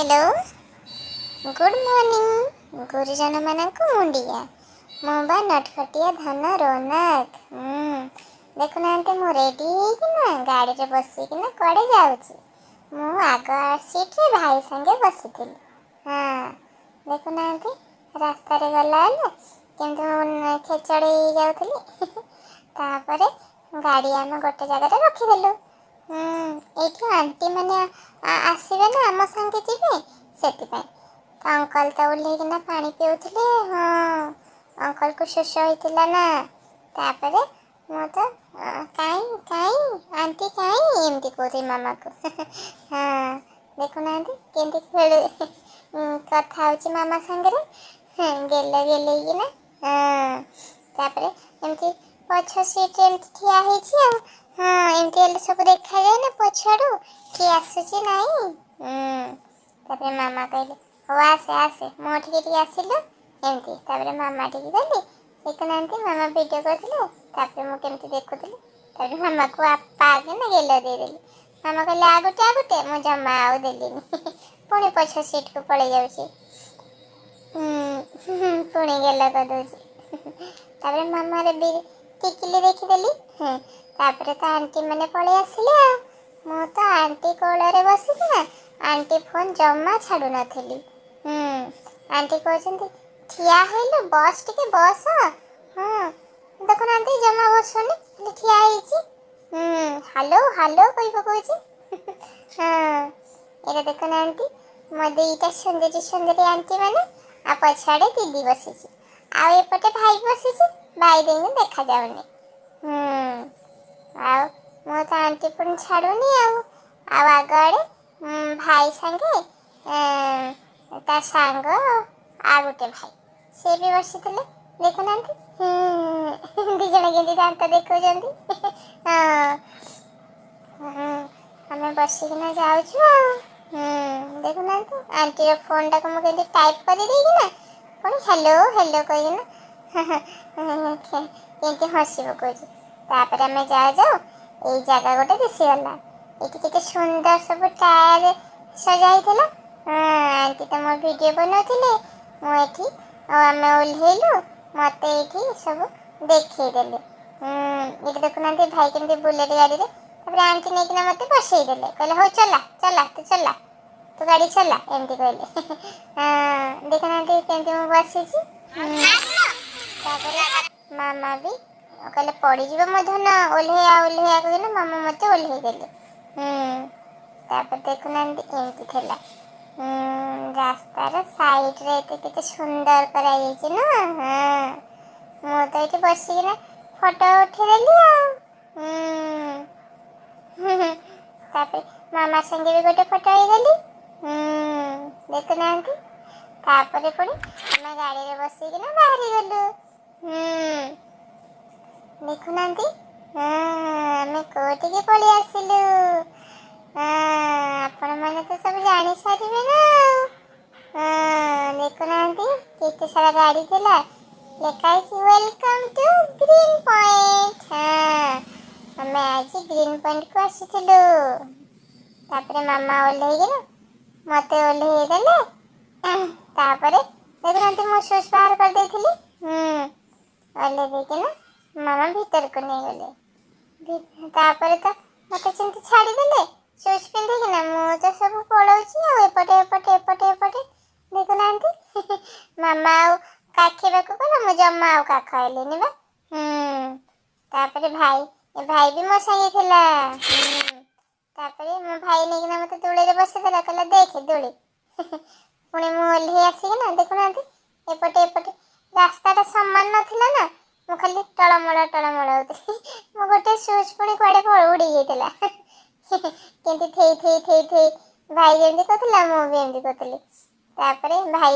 hello good morning गुरुजन मानक मुंडिया मुबा नटखटिया धन रौनक देखुना मु रेडी होना गाड़ी रे बसिकिना कड़े जाऊँगी मु आग सीट रे भाई संगे बसी हाँ देखुना रास्ता रे गला केमती खेचड़े जाऊली तापर गाड़ी आम गोटे जगह रखीदेलु ये आंटी मैंने आसवे ना आम संगे जीवे से अंकल तो ओल्लैकिना पानी पिउथिले हाँ अंकल को शोष होइतिला ना तापर मु तो काई काई आंटी काई एमती कहती मामा को हाँ देखुना केमती खेल कथा होची मामा संगे गेले गेले ना हाँ तापर एमती पछ सीट एमती ठिया हेची हाँ एमती एले सब देखा जाए ना पछाड़ू कि आसुची नहीं तापर मामा कहले हो आसे आसे मो ठीक आसिलु एमती तापर मामा ठीक गली देखुना मामा वीडियो करथिले तापर मु केमती देखुथिली तापर मामा को आपा आगे ना गेलो दे देली मामा कहले आगुटे मु जमा आउ देलिनी पुणी पछ सीट को पड़े जाउची पुणी गेलो कर दोची तापर मामा रे भी टिकली देखिदेली तापर तो आंटी मैंने पड़े आसिले मु तो आंटी कोଳରେ बसिकी ना आंटी फोन जमा छाड़ू नथिली आंटी कहते ठिया हेलु बस टिके बस हाँ देखुना जमा बसुनी ठिया हेची हालो हालो कहि पकोची हाँ ये देखुना मो दुईटा सुंदरी आंटी मैंने आ पछाड़े दीदी बसीची आ एपटे भाई बसीची भाई देने देखा जाउनी आ मो तो आंटी पुणी छाड़ूनी आगड़े भाई संगे ता सांग आ गोटे भाई से भी बसी देखुना दी जन के दांत देखा आम बसिकिना जाऊँ देखुना आंटी फोन टाक मुझे टाइप कर पुणी हेलो हेलो कहीना केमती हसी पकाउची तापर आम जाओ जाओ ये जगह गोटे दिशीगला ये सुंदर सब टायर सजाई आंटी तो मो वीडियो बनाते मुझे आम ओह्लैलु मत ये सब देखदेले ये देखुना भाई केमती बुलेट गाड़ी रे आंटी नहीं मत बसईदेले कहले हो चला चला तू गाड़ी चला एमती कहले देखुना केमती मु बसी मामा भी कहले पड़ीज मो धन ओह्लैया कहना मामा मत ओह्लैदेले तापर देखुना एमती थेला रास्तार साइड रे केते सुंदर करा ना हाँ मु तो ये बसिकिना फोटो उठेदेली तापर मामा संगे भी गोटे फोटो होगली देखुना तापर पुणी आम गाड़ी रे बसिकिना बाहरी गलु देखुना आम कोटिके पलि आसिलु आपण मैंने तो सब जानी सारे ना देखुना केते सारा गाड़ी थिला लिखाई वेलकम टू ग्रीन पॉइंट हाँ हमें आज ग्रीन पॉइंट को आसीथिलु तापर मामा ओह्लैकिना मते ओह्लैदेले तापर देखुना मो शूज बाहर कर देथिली ओह्लै देकिना मामा भीतर को नहीं गले तापर तो मते चिंती छाड़ी देले शूज पिंधिकिना मु तो सब पलाउची एपटे एपटे एपटे एपटे देखुना मामा काखेबा को कहला मु जमा काखैलेनी बा तापर भाई भी मो संगे थिला तापर मो भाई नेकिना मते दुळे रे बसे देला कहला देख दुळे पुणी मु ओह्लै आसिकिना देखुना एपटे एपटे रास्ता समान नथिला ना मु खाली टळमळ होती मो गोटे शूज पुणी कुआडे उड़ी जाइतिला केमती थेई भाई जेमती कहथिला मु भी एमती कहथिली तापर भाई